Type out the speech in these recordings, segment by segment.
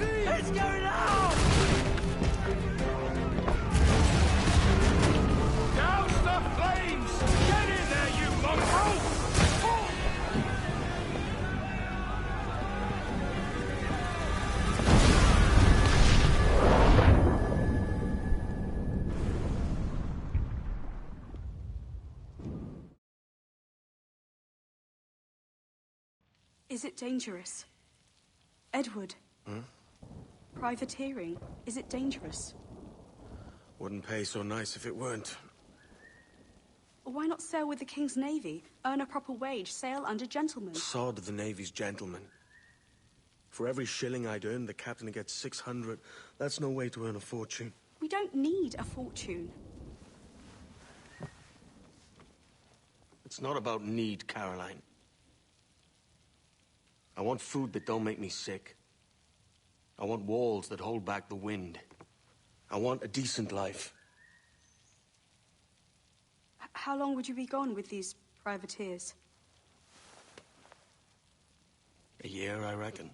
It's going out! Douse the flames! Get in there, you mongrel! Is it dangerous? Edward? Privateering, is it dangerous? Wouldn't pay so nice if it weren't. Why not sail with the King's Navy? Earn a proper wage, sail under gentlemen. Sod the Navy's gentlemen. For every shilling I'd earn, the captain gets 600. That's no way to earn a fortune. We don't need a fortune. It's not about need, Caroline. I want food that don't make me sick. I want walls that hold back the wind. I want a decent life. How long would you be gone with these privateers? A year, I reckon.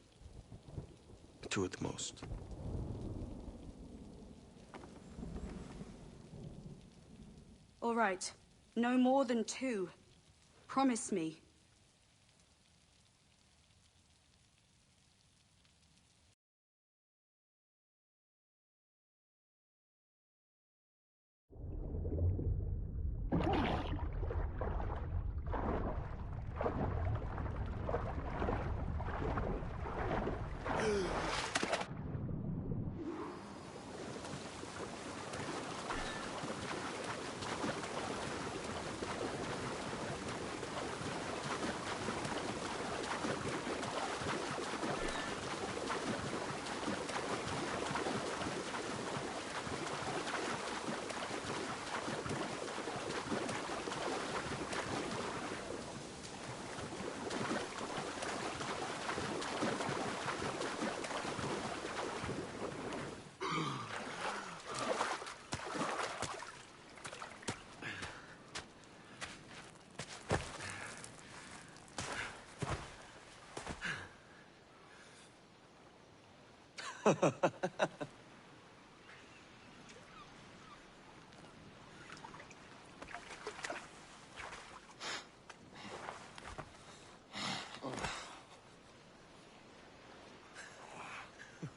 2 at the most. All right. No more than 2. Promise me.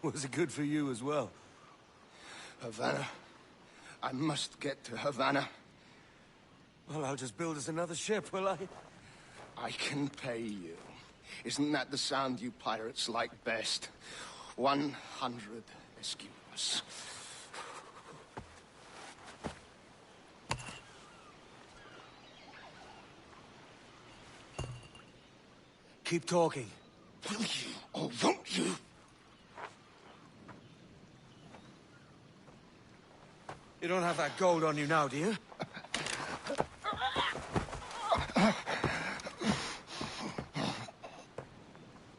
Was it good for you as well? Havana. I must get to Havana. Well, I'll just build us another ship, will I? I can pay you. Isn't that the sound you pirates like best? 100 escudos. Keep talking. Will you or won't you? You don't have that gold on you now, do you?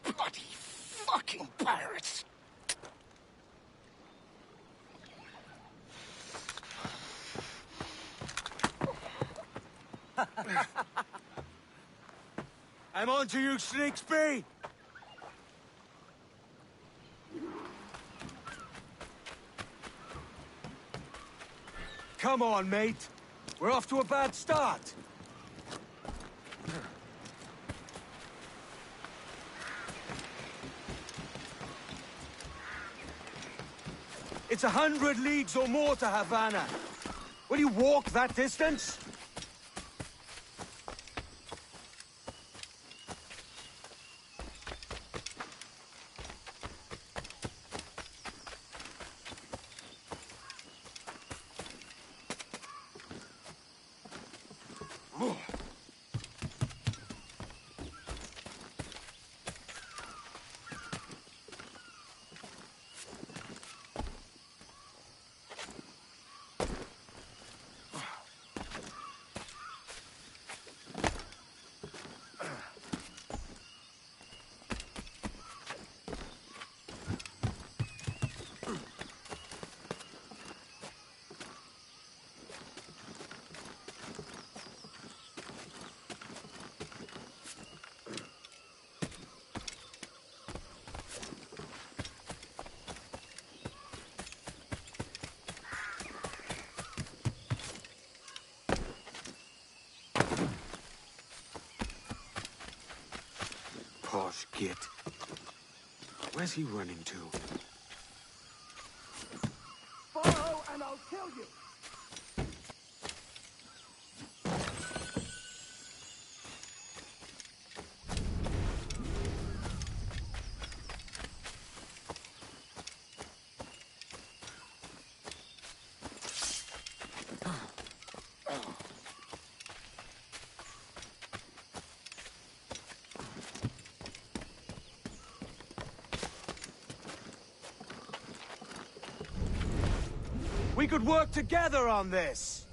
Bloody fucking pirates! I'm on to you, Sneaksby! Come on, mate. We're off to a bad start. It's 100 leagues or more to Havana. Will you walk that distance? Git. Where's he running to? Follow and I'll kill you! We could work together on this!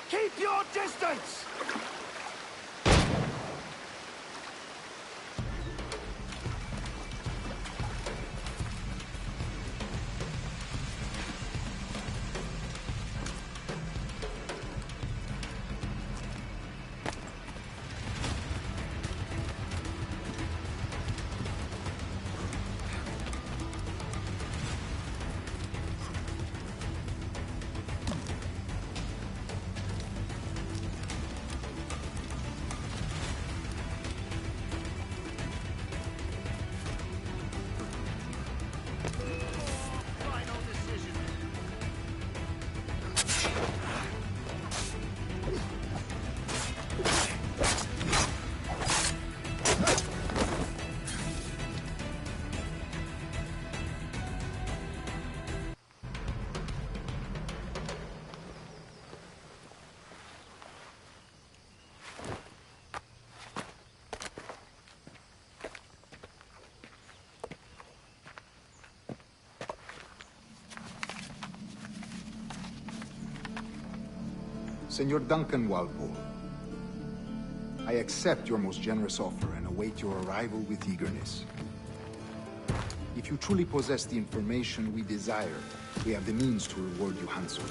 Keep your distance! Senor Duncan Walpole, I accept your most generous offer and await your arrival with eagerness. If you truly possess the information we desire, we have the means to reward you handsomely.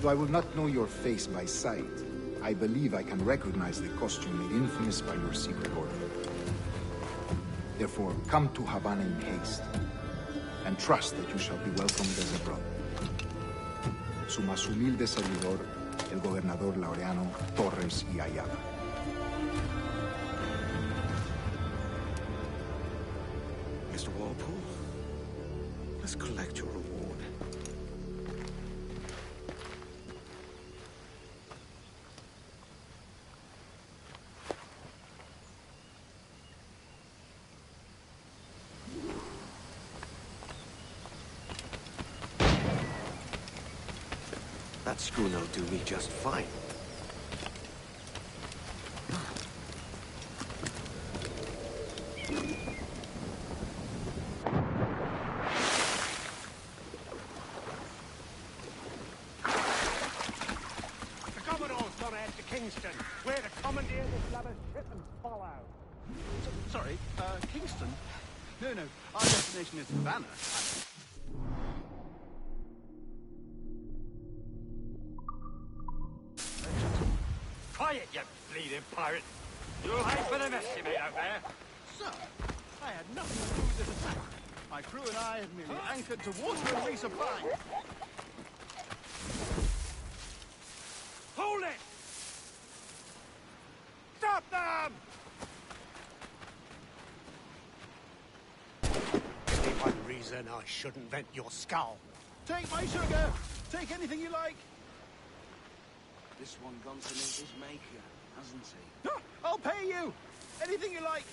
Though I will not know your face by sight, I believe I can recognize the costume made infamous by your secret order. Therefore, come to Havana in haste, and trust that you shall be welcomed as a brother. Su más humilde servidor, el gobernador Laureano Torres y Ayala. Mr. Walpole, let's collect your reward. That schooner'll do me just fine. The Commodore's gone ahead to Kingston. We're to commandeer this lubber's ship and follow. Sorry, Kingston? No, our destination is Havana. Try it, you bleeding pirate! You'll hang for the mess you made out there! Sir, I had nothing to do with this attack. My crew and I had merely anchored to water and resupply. Hold it! Stop them! Any one reason I shouldn't vent your skull? Take my sugar! Take anything you like! This one gone to meet his maker, hasn't he? I'll pay you! Anything you like!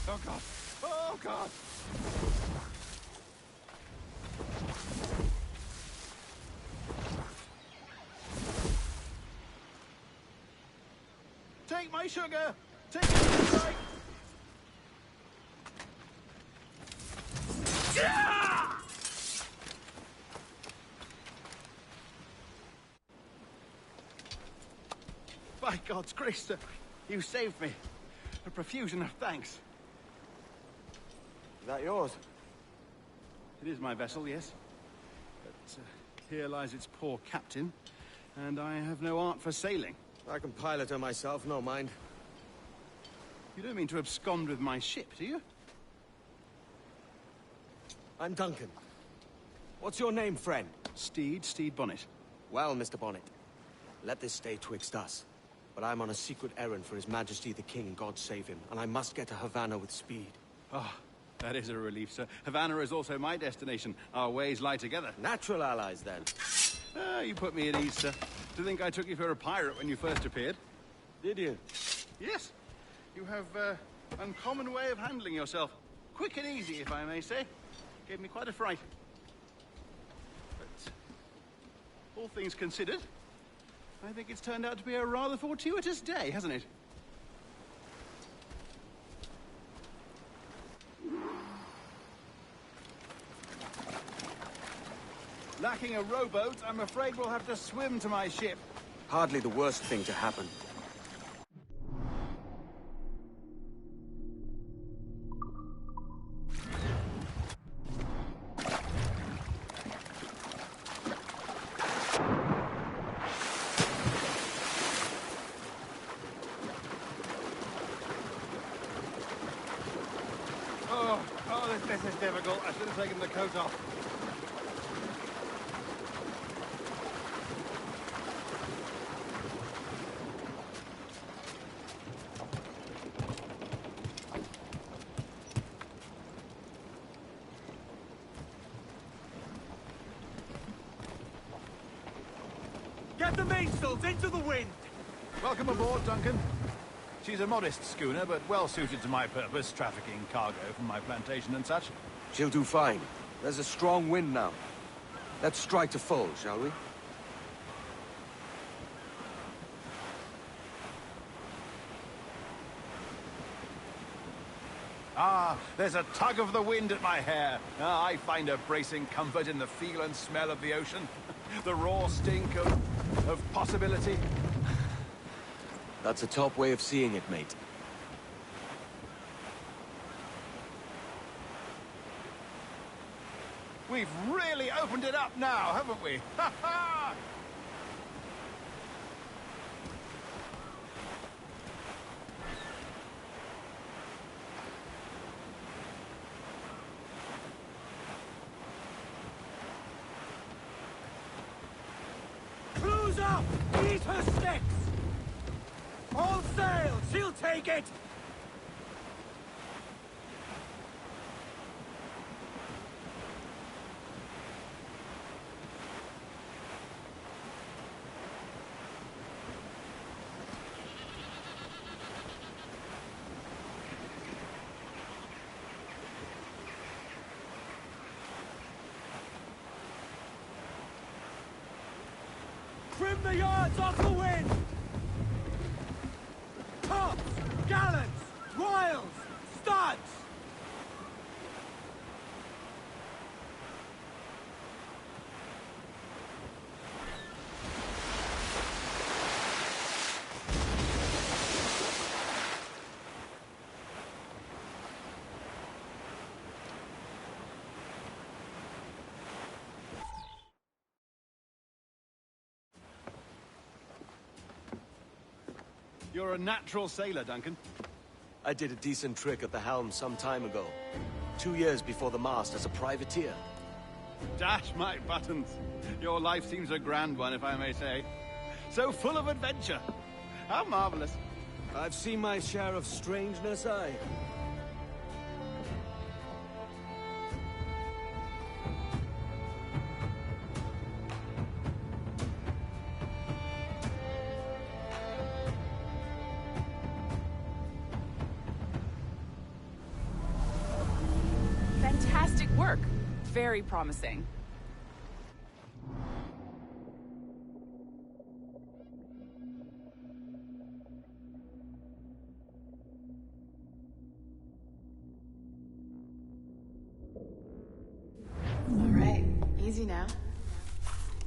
Oh, God! Oh, God! Take my sugar! Take anything you like! By God's grace, sir, you saved me. A profusion of thanks. Is that yours? It is my vessel, yes. But here lies its poor captain, and I have no art for sailing. I can pilot her myself, no mind. You don't mean to abscond with my ship, do you? I'm Duncan. What's your name, friend? Steed Bonnet. Well, Mr. Bonnet, let this stay twixt us. But I'm on a secret errand for His Majesty the King, God save him, and I must get to Havana with speed. Ah, that is a relief, sir. Havana is also my destination. Our ways lie together. Natural allies, then. Ah, you put me at ease, sir. To think I took you for a pirate when you first appeared. Did you? Yes. You have uncommon way of handling yourself. Quick and easy, if I may say. Gave me quite a fright. But all things considered, I think it's turned out to be a rather fortuitous day, hasn't it? Lacking a rowboat, I'm afraid we'll have to swim to my ship. Hardly the worst thing to happen. This is difficult. I should have taken the coat off. Get the mainsails into the wind! Welcome aboard, Duncan. She's a modest schooner, but well suited to my purpose, trafficking cargo from my plantation and such. She'll do fine. There's a strong wind now. Let's strike to full, shall we? Ah, there's a tug of the wind at my hair. Ah, I find a bracing comfort in the feel and smell of the ocean. The raw stink of possibility. That's a top way of seeing it, mate. We've really opened it up now, haven't we? Ha ha! Cruise up! Eat her sticks! All sail! She'll take it! Trim the yards off the wind! Tops! Gallants! Royals! Studs! You're a natural sailor, Duncan. I did a decent trick at the helm some time ago. 2 years before the mast as a privateer. Dash my buttons. Your life seems a grand one, if I may say. So full of adventure. How marvelous. I've seen my share of strangeness, aye. Fantastic work. Very promising. All right, easy now.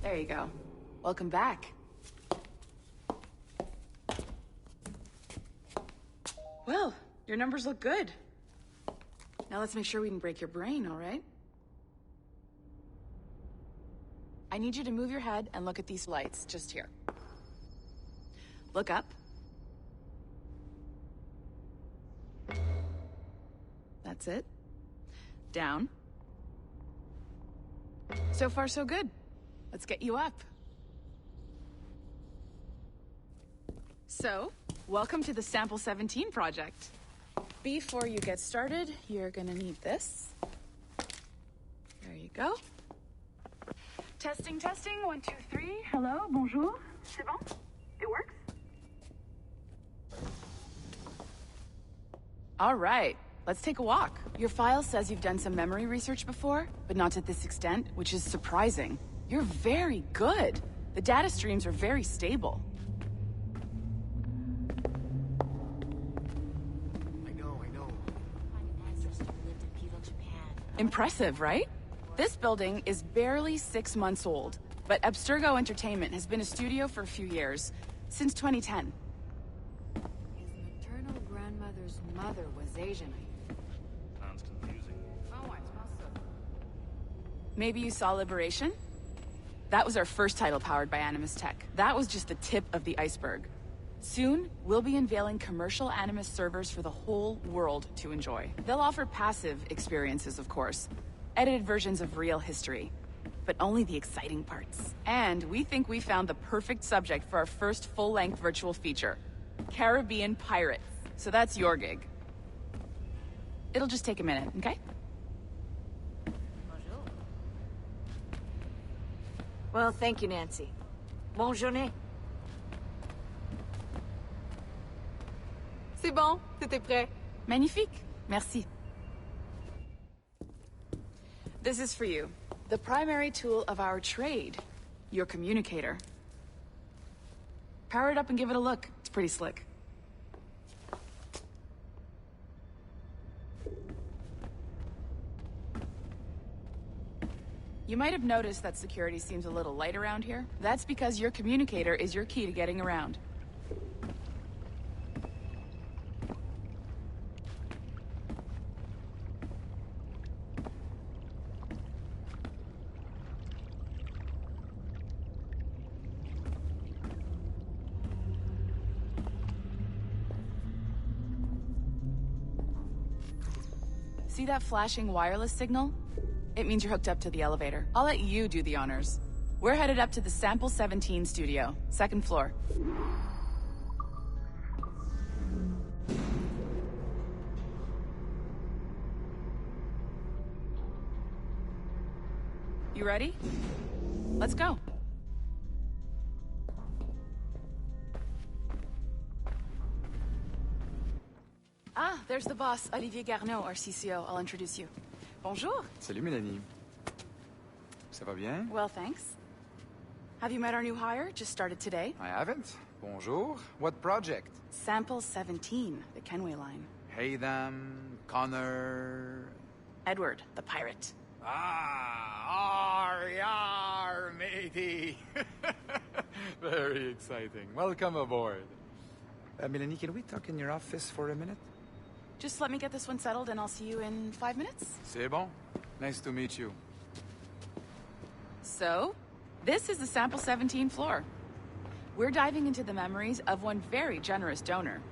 There you go. Welcome back. Well, your numbers look good. Now let's make sure we can break your brain, all right? I need you to move your head and look at these lights just here. Look up. That's it. Down. So far, so good. Let's get you up. So, welcome to the Sample 17 project. Before you get started, you're gonna need this. There you go. Testing, testing, 1, 2, 3. Hello, bonjour. C'est bon? It works? All right, let's take a walk. Your file says you've done some memory research before, but not to this extent, which is surprising. You're very good. The data streams are very stable. I know. Impressive, right? This building is barely 6 months old, but Abstergo Entertainment has been a studio for a few years, since 2010. His maternal grandmother's mother was Asian. Sounds confusing. Maybe you saw Liberation? That was our first title powered by Animus Tech. That was just the tip of the iceberg. Soon, we'll be unveiling commercial Animus servers for the whole world to enjoy. They'll offer passive experiences, of course. Edited versions of real history. But only the exciting parts. And we think we found the perfect subject for our first full-length virtual feature. Caribbean pirates. So that's your gig. It'll just take a minute, okay? Bonjour. Well, thank you, Nancy. Bonne journée. C'est bon, c'était prêt. Magnifique. Merci. This is for you. The primary tool of our trade. Your communicator. Power it up and give it a look. It's pretty slick. You might have noticed that security seems a little light around here. That's because your communicator is your key to getting around. See that flashing wireless signal? It means you're hooked up to the elevator. I'll let you do the honors. We're headed up to the Sample 17 studio, 2nd floor. You ready? Let's go. Ah, there's the boss, Olivier Garneau, our CCO. I'll introduce you. Bonjour. Salut, Mélanie. Ça va bien? Well, thanks. Have you met our new hire? Just started today. I haven't. Bonjour. What project? Sample 17, the Kenway line. Haytham, Connor... Edward, the pirate. Ah, yar, matey. Very exciting. Welcome aboard. Mélanie, can we talk in your office for a minute? Just let me get this one settled and I'll see you in 5 minutes. C'est bon. Nice to meet you. So, this is the Sample 17 floor. We're diving into the memories of one very generous donor,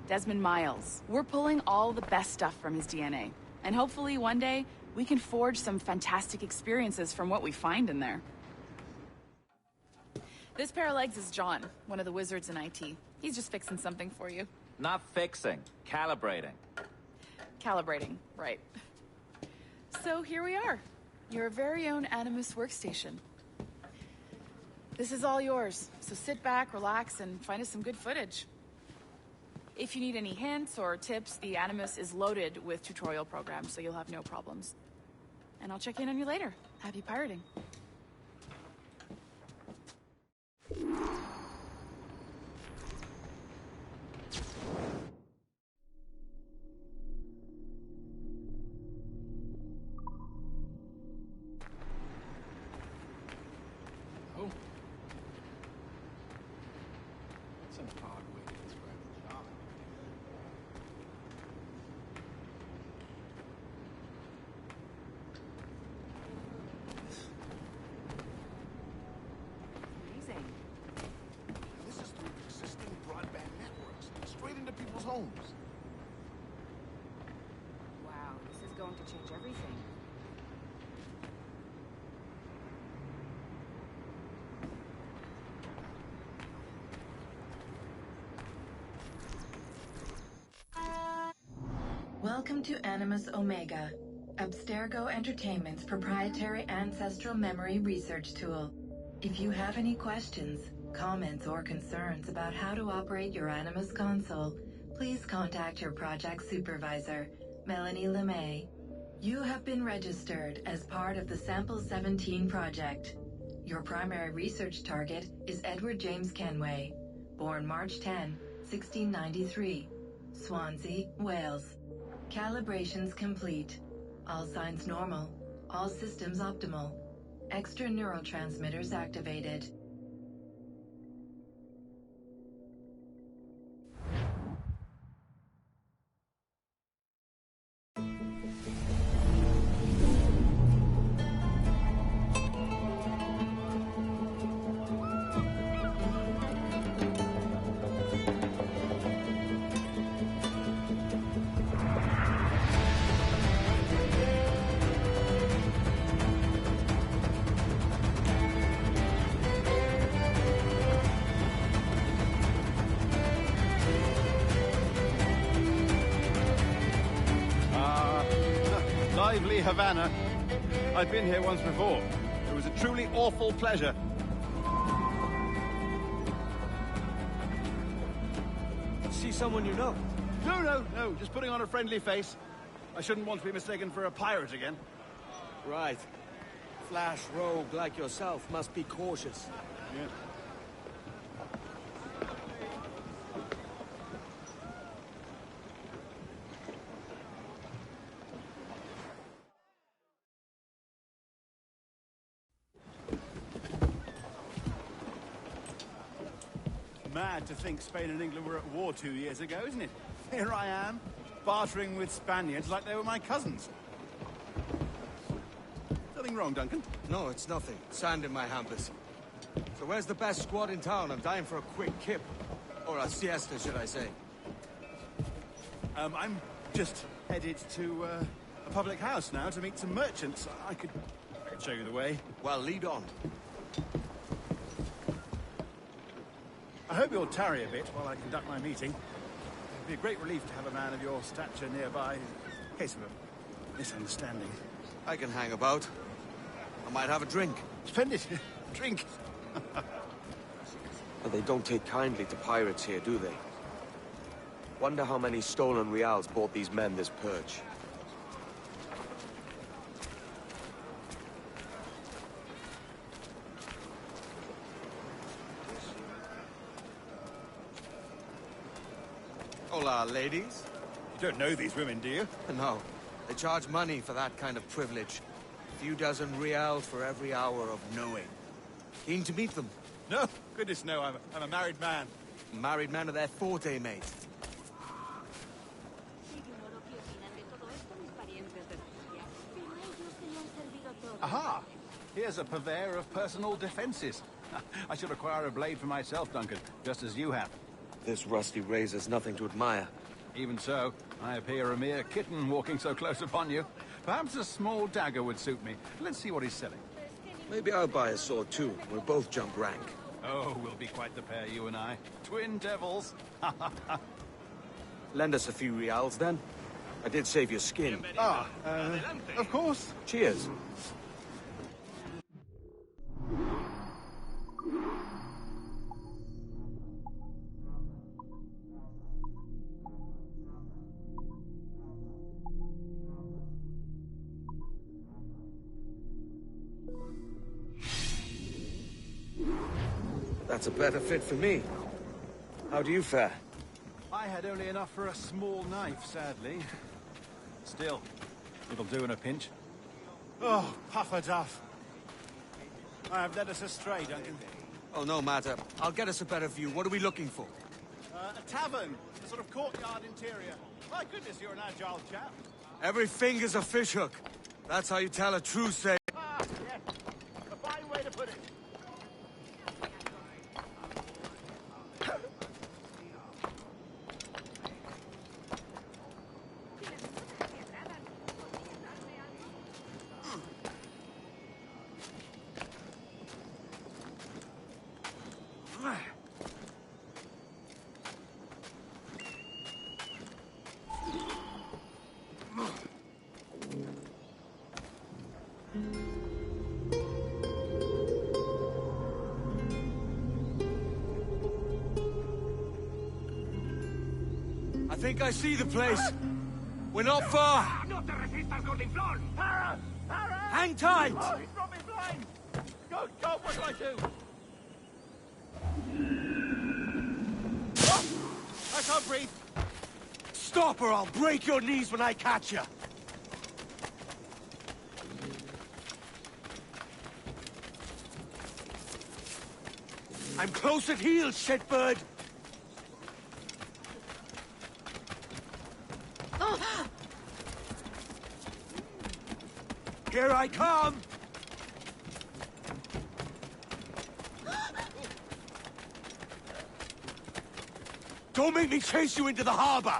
Desmond Miles. We're pulling all the best stuff from his DNA. And hopefully one day, we can forge some fantastic experiences from what we find in there. This pair of legs is John, one of the wizards in IT. He's just fixing something for you. Not fixing, calibrating. Calibrating, right. So here we are, your very own Animus workstation. This is all yours, so sit back, relax, and find us some good footage. If you need any hints or tips, the Animus is loaded with tutorial programs, so you'll have no problems. And I'll check in on you later. Happy pirating. Welcome to Animus Omega, Abstergo Entertainment's proprietary ancestral memory research tool. If you have any questions, comments, or concerns about how to operate your Animus console, please contact your project supervisor, Melanie LeMay. You have been registered as part of the Sample 17 project. Your primary research target is Edward James Kenway, born March 10, 1693, Swansea, Wales. Calibrations complete. All signs normal. All systems optimal. Extra neurotransmitters activated. Lively Havana. I've been here once before. It was a truly awful pleasure. See someone you know? No. Just putting on a friendly face. I shouldn't want to be mistaken for a pirate again. Right. Flash rogue like yourself must be cautious. Yeah. Mad to think Spain and England were at war 2 years ago, isn't it? Here I am, bartering with Spaniards like they were my cousins. Nothing wrong, Duncan? No, it's nothing. Sand in my hampers. So where's the best squad in town? I'm dying for a quick kip. Or a siesta, should I say. I'm just headed to a public house now to meet some merchants. I could show you the way. Well, lead on. I hope you'll tarry a bit while I conduct my meeting. It'd be a great relief to have a man of your stature nearby in case of a misunderstanding. I can hang about. I might have a drink. Splendid. Drink. But they don't take kindly to pirates here, do they? Wonder how many stolen reals bought these men this purge. Hola, ladies. You don't know these women, do you? No. They charge money for that kind of privilege. A few dozen reals for every hour of knowing. Keen to meet them? No, goodness no, I'm a married man. Married man of their forte, mate. Aha! Here's a purveyor of personal defenses. I should acquire a blade for myself, Duncan, just as you have. This rusty razor's nothing to admire. Even so, I appear a mere kitten walking so close upon you. Perhaps a small dagger would suit me. Let's see what he's selling. Maybe I'll buy a sword too. We'll both jump rank. Oh, we'll be quite the pair, you and I. Twin devils. Lend us a few reals, then. I did save your skin. Of course. Cheers. That's a better fit for me. How do you fare? I had only enough for a small knife, sadly. Still, it'll do in a pinch. Oh, puffer duff. I have led us astray, Duncan. Oh, no matter. I'll get us a better view. What are we looking for? A tavern. A sort of courtyard interior. My goodness, you're an agile chap. Every finger's a fishhook. That's how you tell a true sailor. Ah, yes. A fine way to put it. think I see the place. We're not far. Hang tight! Oh, he's brought me blind! Good God, what do I do? I can't breathe. Stop or I'll break your knees when I catch you. I'm close at heel, shitbird! Here I come! Don't make me chase you into the harbor!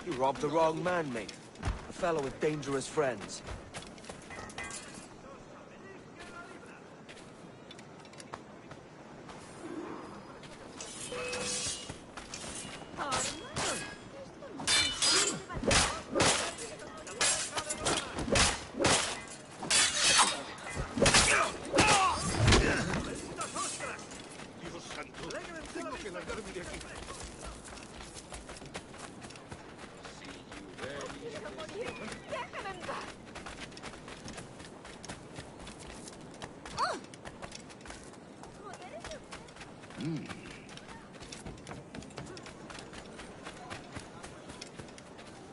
You robbed the wrong man, mate. A fellow with dangerous friends.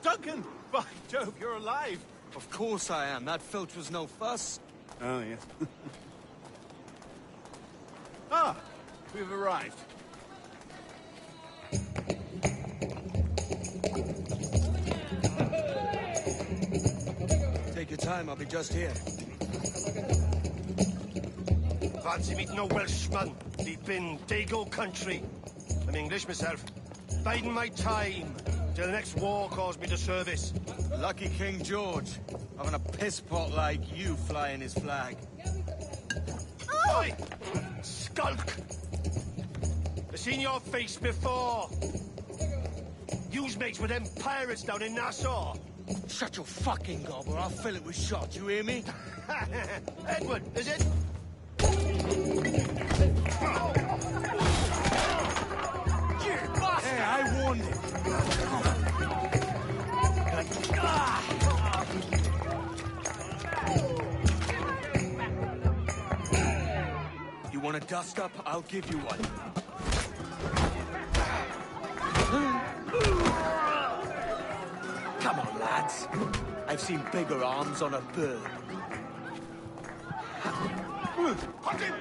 Duncan! By Jove, you're alive! Of course I am. That filch was no fuss. Oh, yes. Ah! We've arrived. Take your time, I'll be just here. Fancy meeting a Welshman deep in Dago country. I'm English myself. Biding my time till the next war calls me to service. Lucky King George, having a piss pot like you flying his flag. Oi! Skulk! I've seen your face before. You's mates with them pirates down in Nassau. Shut your fucking gob or I'll fill it with shot, you hear me? Edward, is it? Hey, I warned him. You want a dust up? I'll give you one. Come on, lads. I've seen bigger arms on a bird. Hunt him!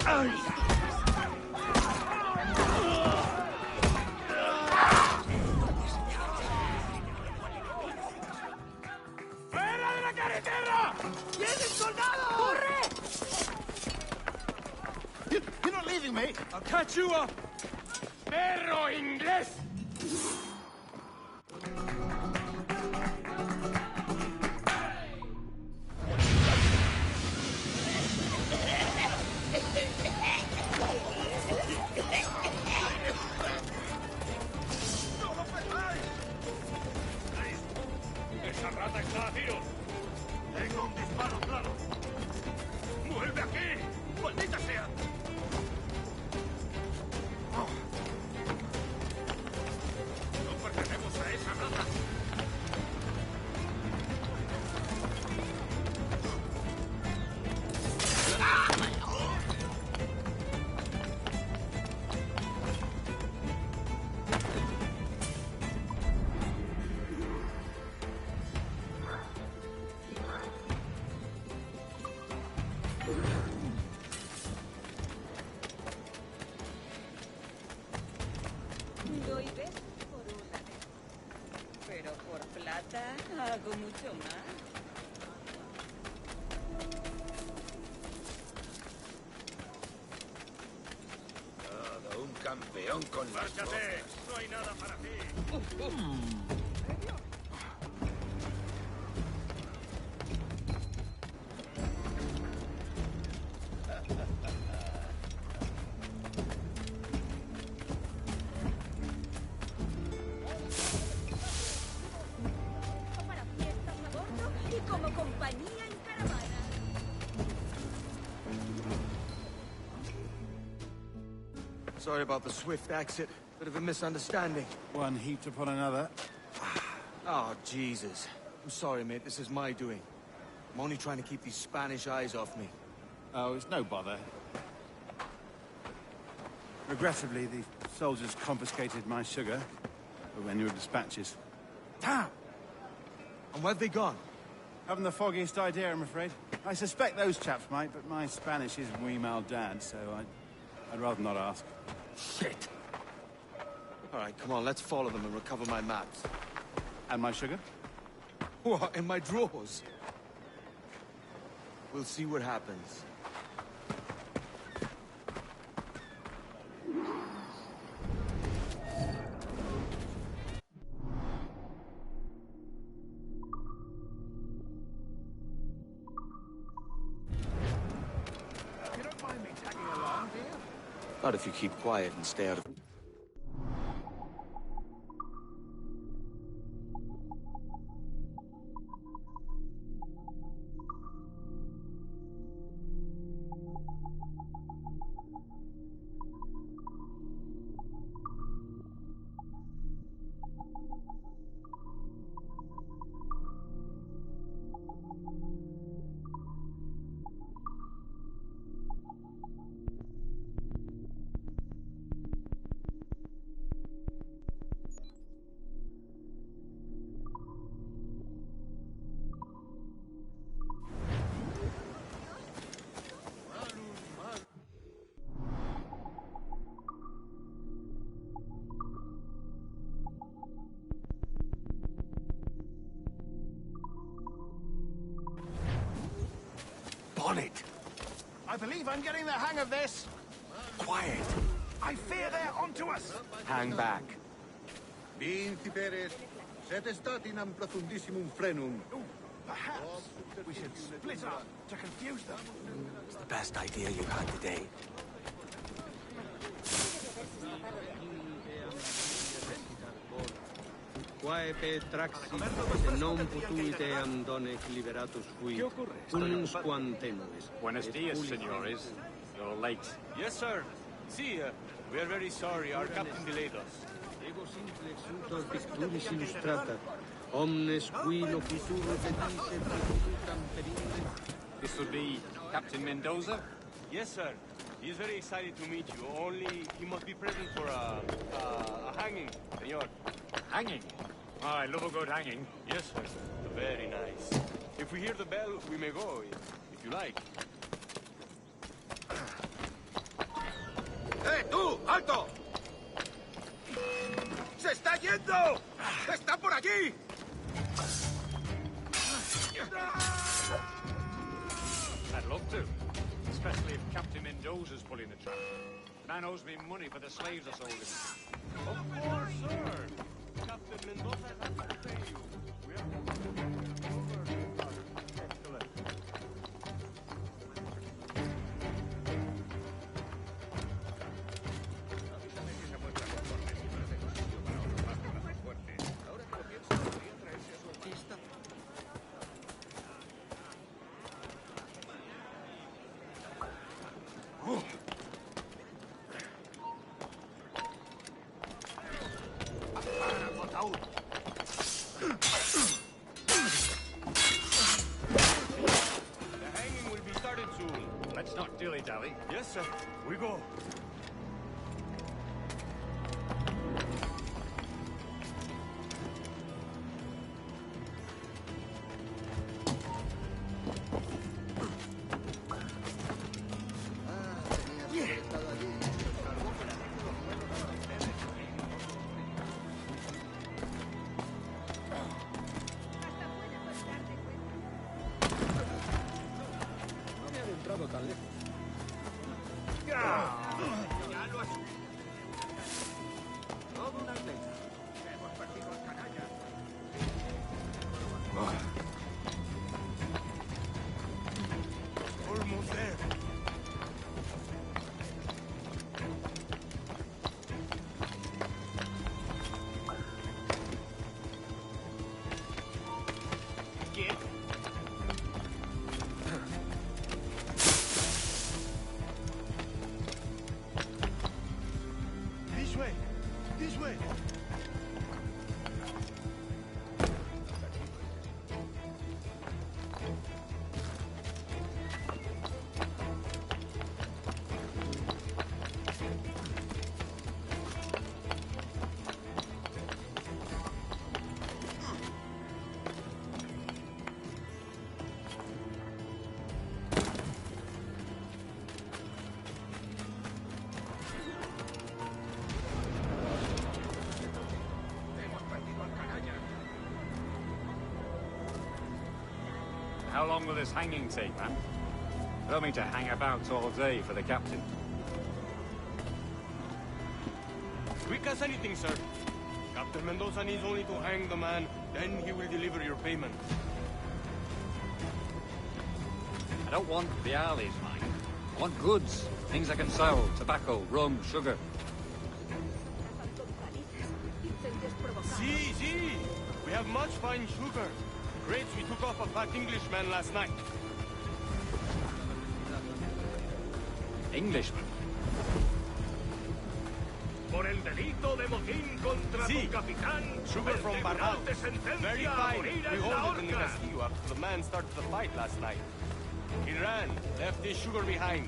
¡Fuera de la carretera! ¡Viene el soldado! ¡Corre! You're not leaving me! I'll catch you up! ¡Perro inglés! ¡Esa rata está a tiros! ¡Tengo un disparo claro! ¡Vuelve aquí! ¡Maldita sea! ¡No pertenecemos a esa rata! Doy besos por una vez. Pero por plata hago mucho más. Todo un campeón con las ¡márchate! ¡No hay nada para ti! Para fiestas a bordo y como compañía en caravana. Sorry about the swift exit. Bit of a misunderstanding. One heaped upon another. Oh, Jesus. I'm sorry, mate. This is my doing. I'm only trying to keep these Spanish eyes off me. Oh, it's no bother. Regrettably, the soldiers confiscated my sugar when you were dispatches. Damn! And where've they gone? Haven't the foggiest idea, I'm afraid. I suspect those chaps might, but my Spanish is muy mal dad, so I'd rather not ask. Shit! All right, come on, let's follow them and recover my maps. And my sugar? What, in my drawers? We'll see what happens. You don't mind me tagging along, do you? Not if you keep quiet and stay out of... Bonnet! I believe I'm getting the hang of this. Quiet! I fear they're onto us. Hang back. Principeres, sed stat in profundissimum frenum. Perhaps we should split up to confuse them. It's the best idea you've had today. Quae petraxi, se non potuiteam donec liberatus fui, unus quantenues. Buenos dias, senores. You're late. Yes, sir. See, we are very sorry. Our captain delayed us. Ego simple exutor picturis illustrata, omnes qui locutur pedise perdutam perinde. This would be Captain Mendoza? Yes, sir. He is very excited to meet you. Only he must be present for a hanging, senor. Hanging? Oh, I love a good hanging. Yes, sir. Very nice. If we hear the bell, we may go, if you like. ¡Cuidado! ¡Está por allí! I'd love to. Especially if Captain Mendoza's pulling the trap. Man owes me money for the slaves I sold him. Of course, sir. Captain Mendoza has to pay you. We have excellent. Dilly-dally. Yes, sir. We go. No me han entrado tan lejos. Ya lo has... Todo una atleta. Hemos perdido al canalla. Almost there. Get. This way! This way! How long will this hanging take, man? I don't mean to hang about all day for the captain. Quick as anything, sir. Captain Mendoza needs only to hang the man, then he will deliver your payment. I don't want the alleys, mine. I want goods. Things I can sell. Tobacco, rum, sugar. See, see! We have much fine sugar. Crates we took off a fat Englishman last night. Englishman? Por el delito de motín contra tu capitán, sugar from Barral. Very fine. We hold it in the castillo after the man started the fight last night. He ran, left his sugar behind.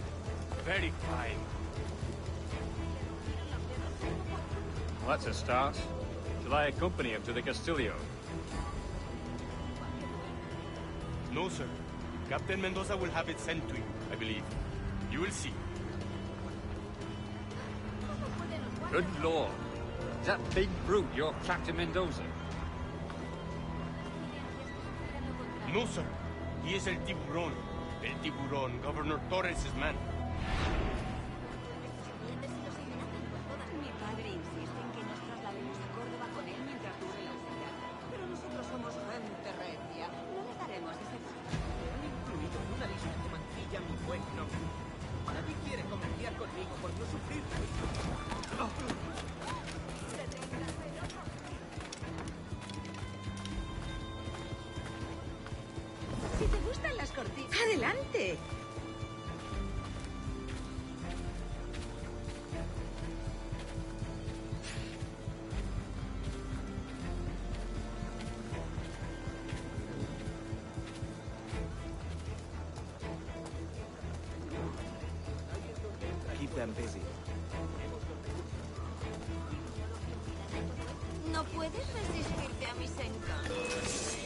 Very fine. Well, that's a start. Shall I accompany him to the Castillo? No, sir. Captain Mendoza will have it sent to you, I believe. You will see. Good lord. Is that big brute your Captain Mendoza? No, sir. He is El Tiburón. El Tiburón, Governor Torres' man. Mi padre insiste en que nos traslademos a Córdoba con él mientras dure la gira. Pero nosotros somos gente recia. No le daremos ese paso. Me han incluido en una lista que mancilla mi buen nombre. Nadie quiere comerciar conmigo por no sufrir. Si te gustan las cortinas... ¡Adelante! Keep them busy. No puedes resistirte a mis encantos.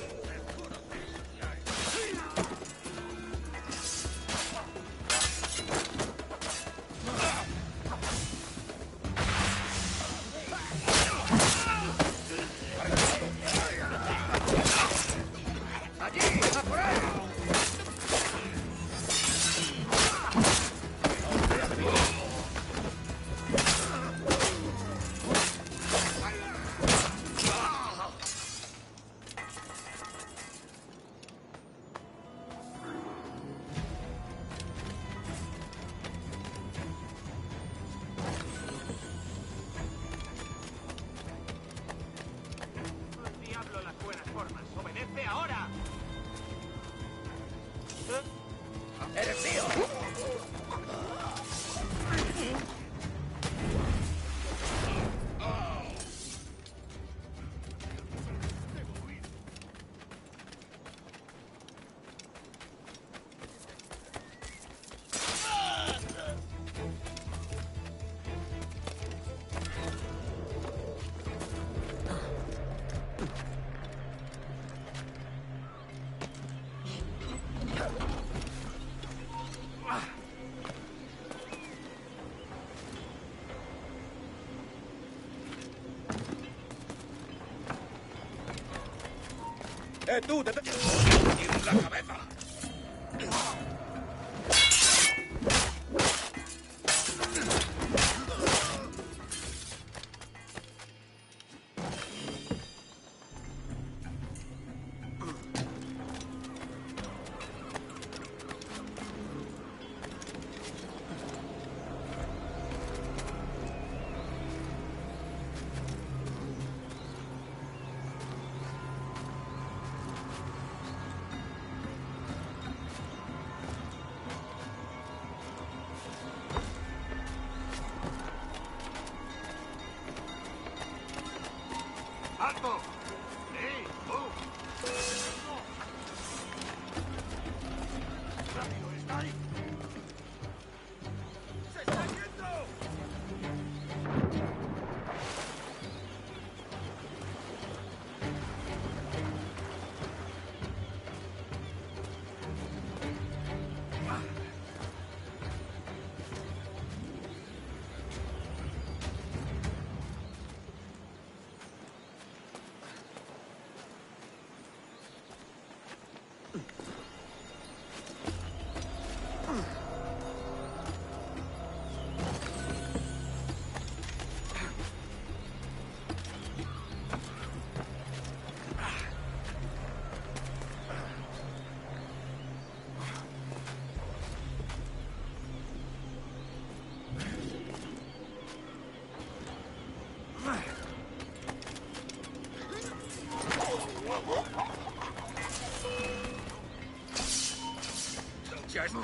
tú! ¡Te en la cabeza! ¡Alto! ¡Ey! ¡Oh! ¡Rápido! ¡Está ahí! ¡Se está yendo! Ya está.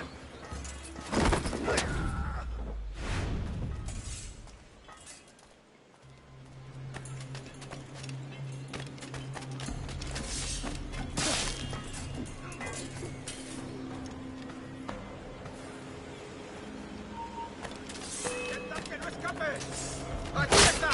¡Intentad que no escape! ¡Aquí está!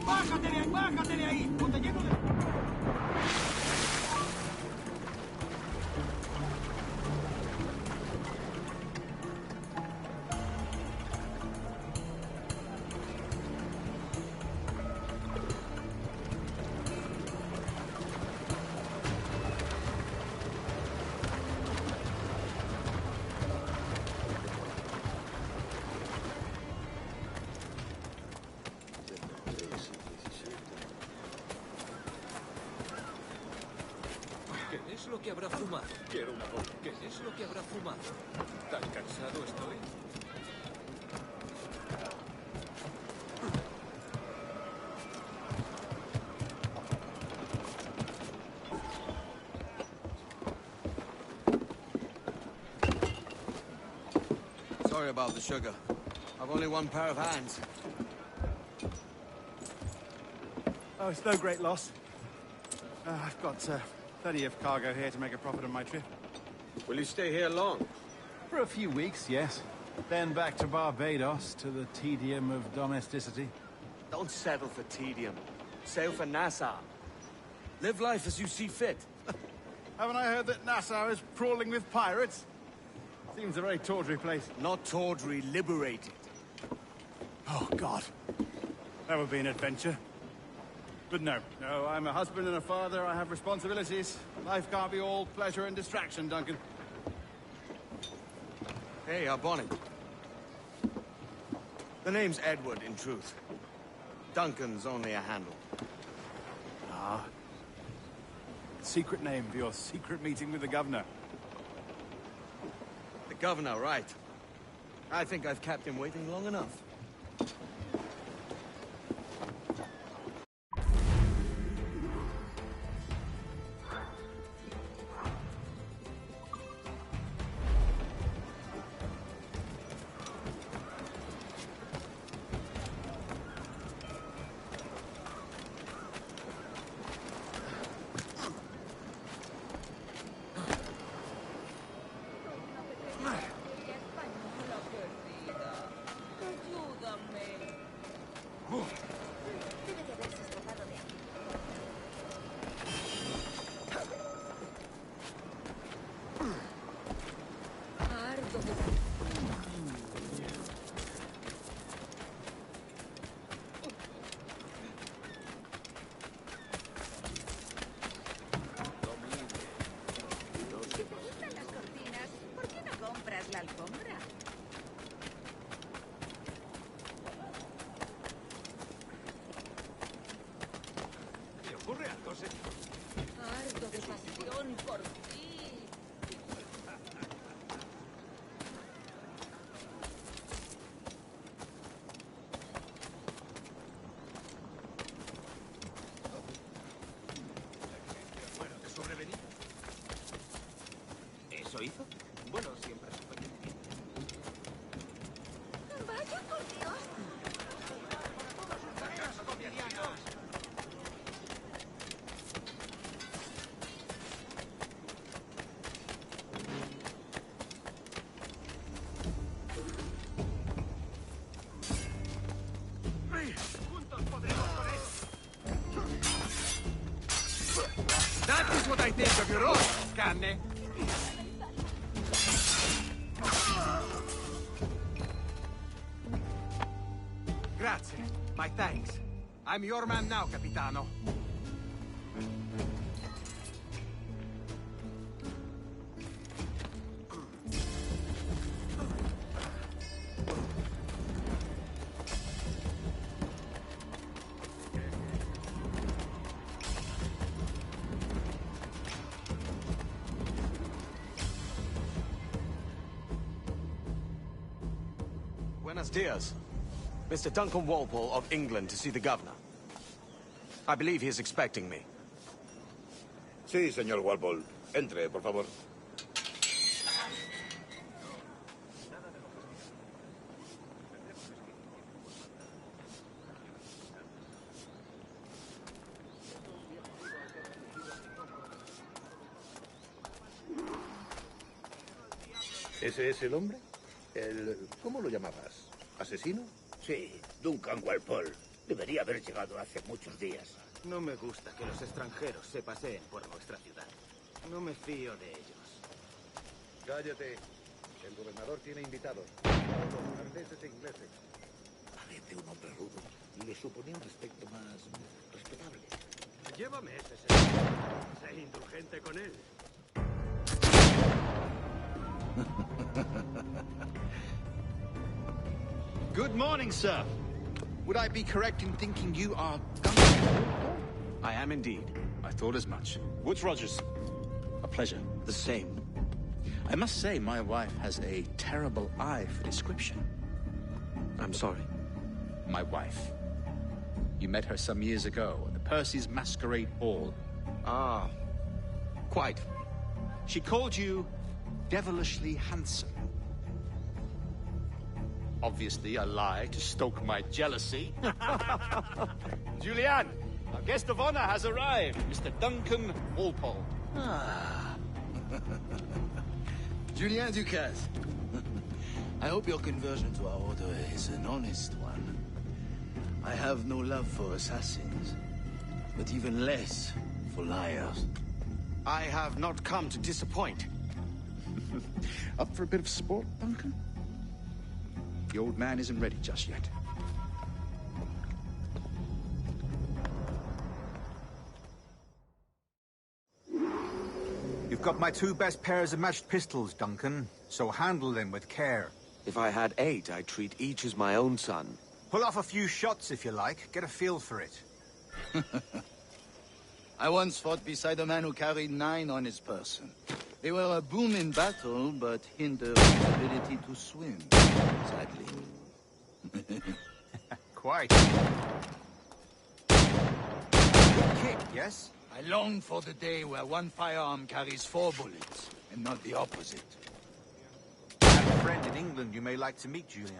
¡Bájate de ahí! ¡Bájate de ahí! ¡Ponte lleno de... ¿Qué es lo que habrá fumado? Quiero una voz. ¿Qué es lo que habrá fumado? ¿Tan cansado estoy? Sorry about the sugar. I've only one pair of hands. Oh, it's no great loss. I've got plenty of cargo here to make a profit on my trip. Will you stay here long? For a few weeks, yes. Then back to Barbados, to the tedium of domesticity. Don't settle for tedium. Sail for Nassau. Live life as you see fit. Haven't I heard that Nassau is crawling with pirates? Seems a very tawdry place. Not tawdry, liberated. Oh, God. That would be an adventure. But no, I'm a husband and a father. I have responsibilities. Life can't be all pleasure and distraction, Duncan. Hey, our bonnet. The name's Edward, in truth. Duncan's only a handle. Ah. Secret name for your secret meeting with the governor. The governor, right. I think I've kept him waiting long enough. hizo? Bueno, siempre supe que... Vaya por Dios. Juntos podremos con él. That is what I think of your own, Canne. Grazie. My thanks. I'm your man now, Capitano. Buenos dias. Mr. Duncan Walpole of England to see the governor. I believe he is expecting me. Sí, señor Walpole. Entre, por favor. ¿Ese es el hombre? ¿Cómo lo llamabas? ¿Asesino? Sí, Duncan Walpole. Debería haber llegado hace muchos días. No me gusta que los extranjeros se paseen por nuestra ciudad. No me fío de ellos. Cállate. El gobernador tiene invitados. Todos franceses e ingleses. Parece un hombre rudo y le suponía un aspecto más respetable. Llévame ese señor. Sé indulgente con él. Good morning, sir. Would I be correct in thinking you are... I am indeed. I thought as much. Woods Rogers. A pleasure. The same. I must say, my wife has a terrible eye for description. I'm sorry. My wife. You met her some years ago at the Percy's Masquerade Ball. Ah, quite. She called you devilishly handsome. Obviously a lie to stoke my jealousy. Julianne, our guest of honor has arrived, Mr. Duncan Walpole. Ah. Julien Ducasse. I hope your conversion to our order is an honest one. I have no love for assassins, but even less for liars. I have not come to disappoint. Up for a bit of sport, Duncan? The old man isn't ready just yet. You've got my 2 best pairs of matched pistols, Duncan, so handle them with care. If I had 8, I'd treat each as my own son. Pull off a few shots if you like. Get a feel for it. I once fought beside a man who carried 9 on his person. They were a boon in battle, but hindered his ability to swim, sadly. Quite. Good kick, yes? I long for the day where one firearm carries 4 bullets, and not the opposite. I have a friend in England you may like to meet, Julian.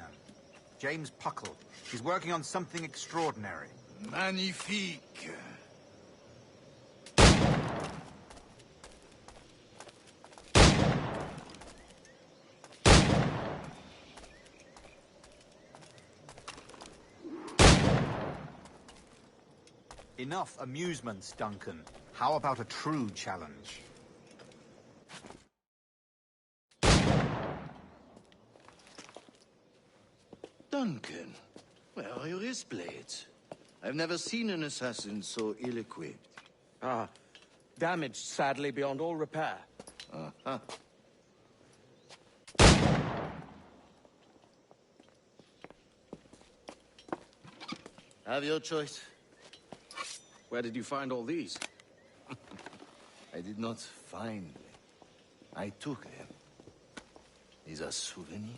James Puckle. He's working on something extraordinary. Magnifique. Enough amusements, Duncan. How about a true challenge? Duncan, where are your wrist blades? I've never seen an assassin so ill-equipped. Ah, damaged sadly beyond all repair. Uh-huh. Have your choice. Where did you find all these? I did not find them. I took them. These are souvenirs.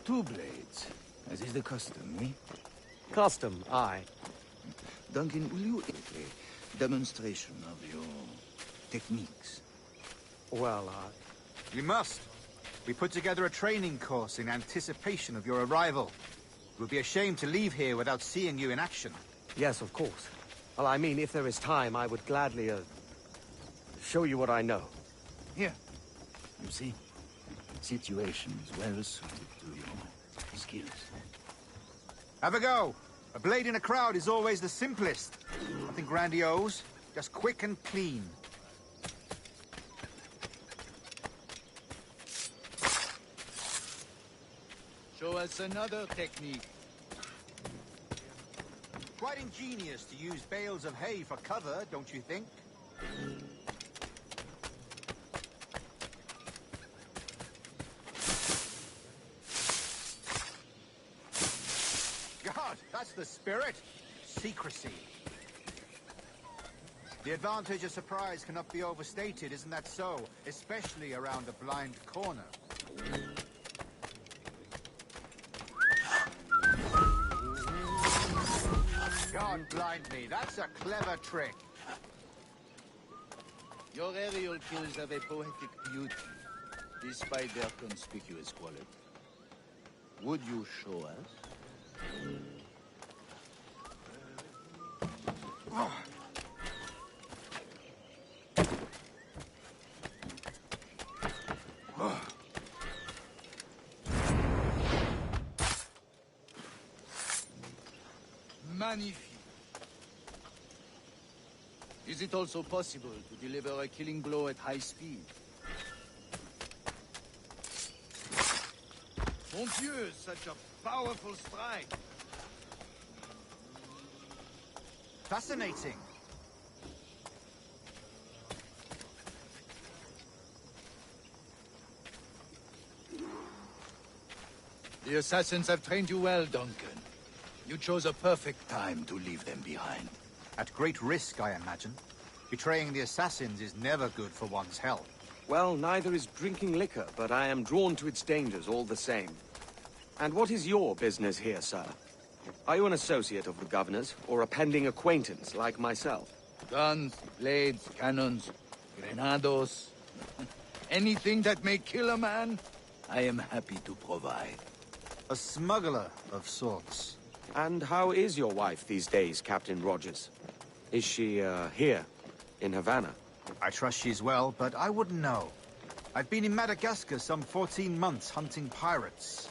Two blades. As is the custom, eh? Custom, aye. Duncan, will you a demonstration of your techniques? Well, We must. We put together a training course in anticipation of your arrival. It would be a shame to leave here without seeing you in action. Yes, of course. Well, I mean, if there is time, I would gladly, show you what I know. Here. You see? Situation is well suited to your skills. Have a go. A blade in a crowd is always the simplest. Nothing grandiose, just quick and clean. Show us another technique. Quite ingenious to use bales of hay for cover, don't you think? God, that's the spirit. Secrecy. The advantage of surprise cannot be overstated, isn't that so? Especially around a blind corner. God blind me, that's a clever trick. Your aerial kills have a poetic beauty, despite their conspicuous quality. Would you show us? Oh. Oh. Magnifique. Is it also possible to deliver a killing blow at high speed? Mon Dieu, such a powerful strike. Fascinating. The assassins have trained you well, Duncan. You chose a perfect time to leave them behind. At great risk, I imagine. Betraying the assassins is never good for one's health. Well, neither is drinking liquor, but I am drawn to its dangers all the same. And what is your business here, sir? Are you an associate of the governor's, or a pending acquaintance like myself? Guns, blades, cannons, grenados. Anything that may kill a man, I am happy to provide. A smuggler of sorts. And how is your wife these days, Captain Rogers? Is she, here, in Havana? I trust she's well, but I wouldn't know. I've been in Madagascar some 14 months hunting pirates.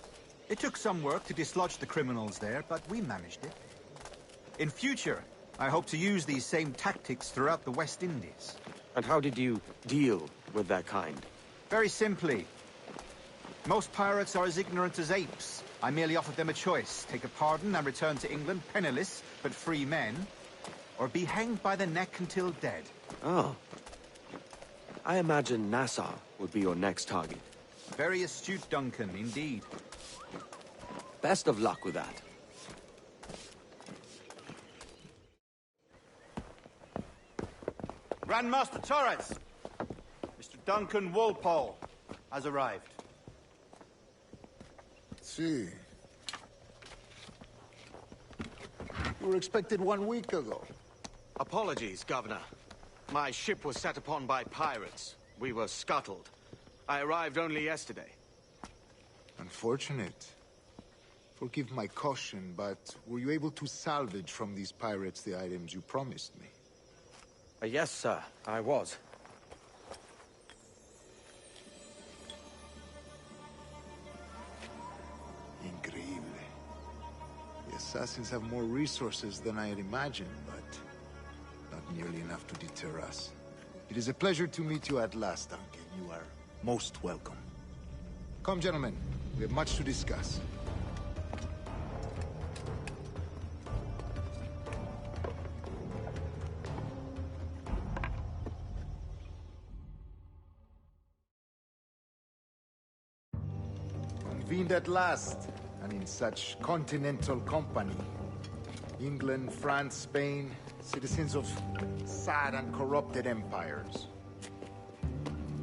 It took some work to dislodge the criminals there, but we managed it. In future, I hope to use these same tactics throughout the West Indies. And how did you deal with that kind? Very simply. Most pirates are as ignorant as apes. I merely offered them a choice. Take a pardon and return to England penniless, but free men. Or be hanged by the neck until dead. Oh. I imagine Nassau would be your next target. Very astute, Duncan, indeed. Best of luck with that. Grandmaster Torres! Mr. Duncan Walpole has arrived. See. You were expected 1 week ago. Apologies, Governor. My ship was set upon by pirates. We were scuttled. I arrived only yesterday. Unfortunate. Forgive my caution, but were you able to salvage from these pirates the items you promised me? Yes, sir, I was. Increíble. The assassins have more resources than I had imagined, but not nearly enough to deter us. It is a pleasure to meet you at last, Duncan. You are most welcome. Come, gentlemen. We have much to discuss. Convened at last, and in such continental company. England, France, Spain, citizens of sad and corrupted empires.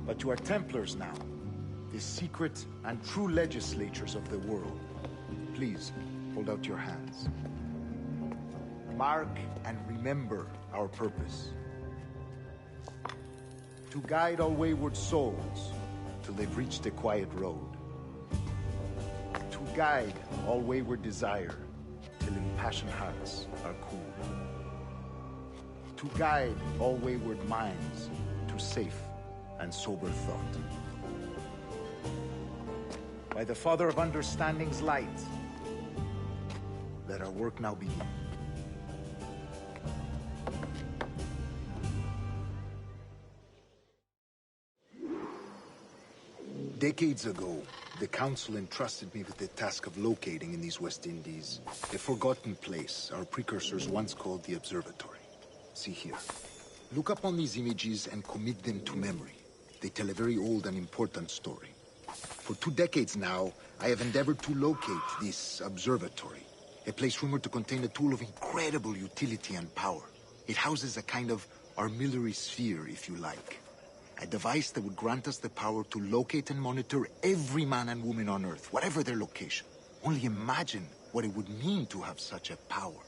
But you are Templars now, the secret and true legislators of the world. Please, hold out your hands. Mark and remember our purpose. To guide all wayward souls till they've reached a quiet road. To guide all wayward desire till impassioned hearts are cool. To guide all wayward minds to safe and sober thought. By the Father of Understanding's light, let our work now begin. Decades ago, the Council entrusted me with the task of locating in these West Indies a forgotten place our precursors once called the Observatory. See here. Look up on these images and commit them to memory. They tell a very old and important story. For 2 decades now, I have endeavored to locate this observatory, a place rumored to contain a tool of incredible utility and power. It houses a kind of armillary sphere, if you like. A device that would grant us the power to locate and monitor every man and woman on Earth, whatever their location. Only imagine what it would mean to have such a power.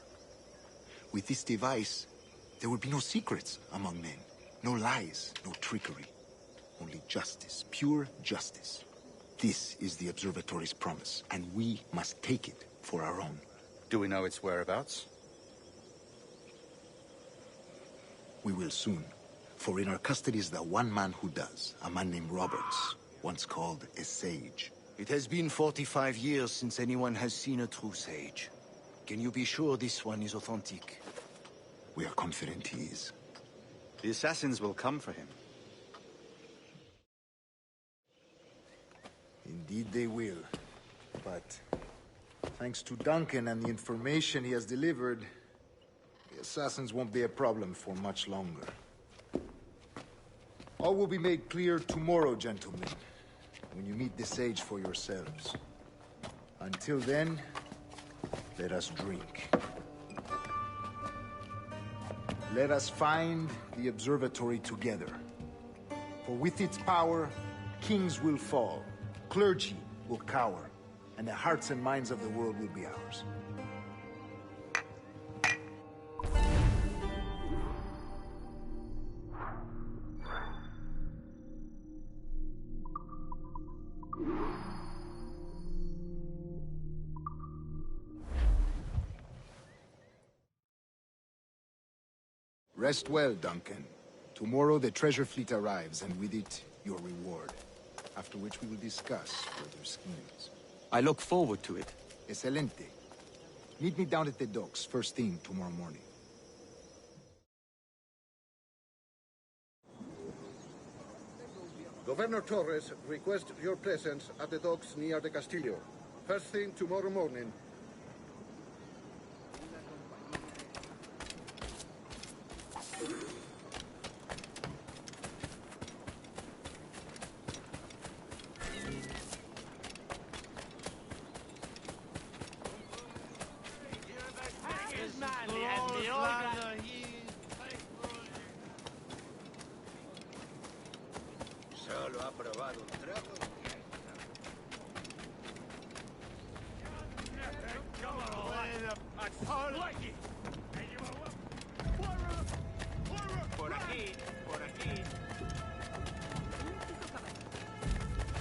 With this device, there would be no secrets among men, no lies, no trickery. Only justice, pure justice. This is the Observatory's promise, and we must take it for our own. Do we know its whereabouts? We will soon. For in our custody is the one man who does, a man named Roberts, once called a sage. It has been 45 years since anyone has seen a true sage. Can you be sure this one is authentic? We are confident he is. The assassins will come for him. Indeed they will. But thanks to Duncan and the information he has delivered, the assassins won't be a problem for much longer. All will be made clear tomorrow, gentlemen, when you meet the sage for yourselves. Until then, let us drink. Let us find the observatory together. For with its power, kings will fall, clergy will cower, and the hearts and minds of the world will be ours. Rest well, Duncan. Tomorrow the treasure fleet arrives, and with it, your reward. After which we will discuss further schemes. I look forward to it. Excelente. Meet me down at the docks first thing tomorrow morning. Governor Torres requests your presence at the docks near the Castillo. First thing tomorrow morning. Solo ha probado un trago. Por aquí, por aquí.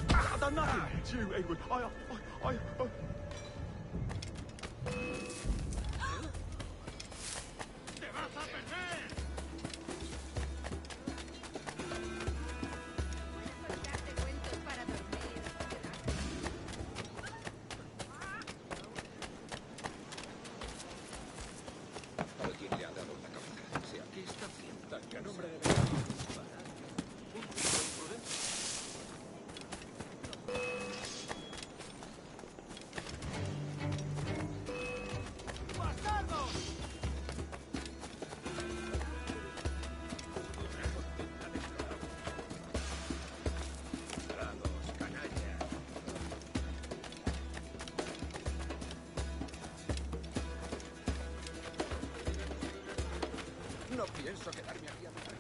I've done nothing! It's you, Edward. I... ¡Te vas a perder! Alguien le ha dado una caja. Si aquí está haciendo. ¿Qué nombre de No pienso quedarme aquí atrás.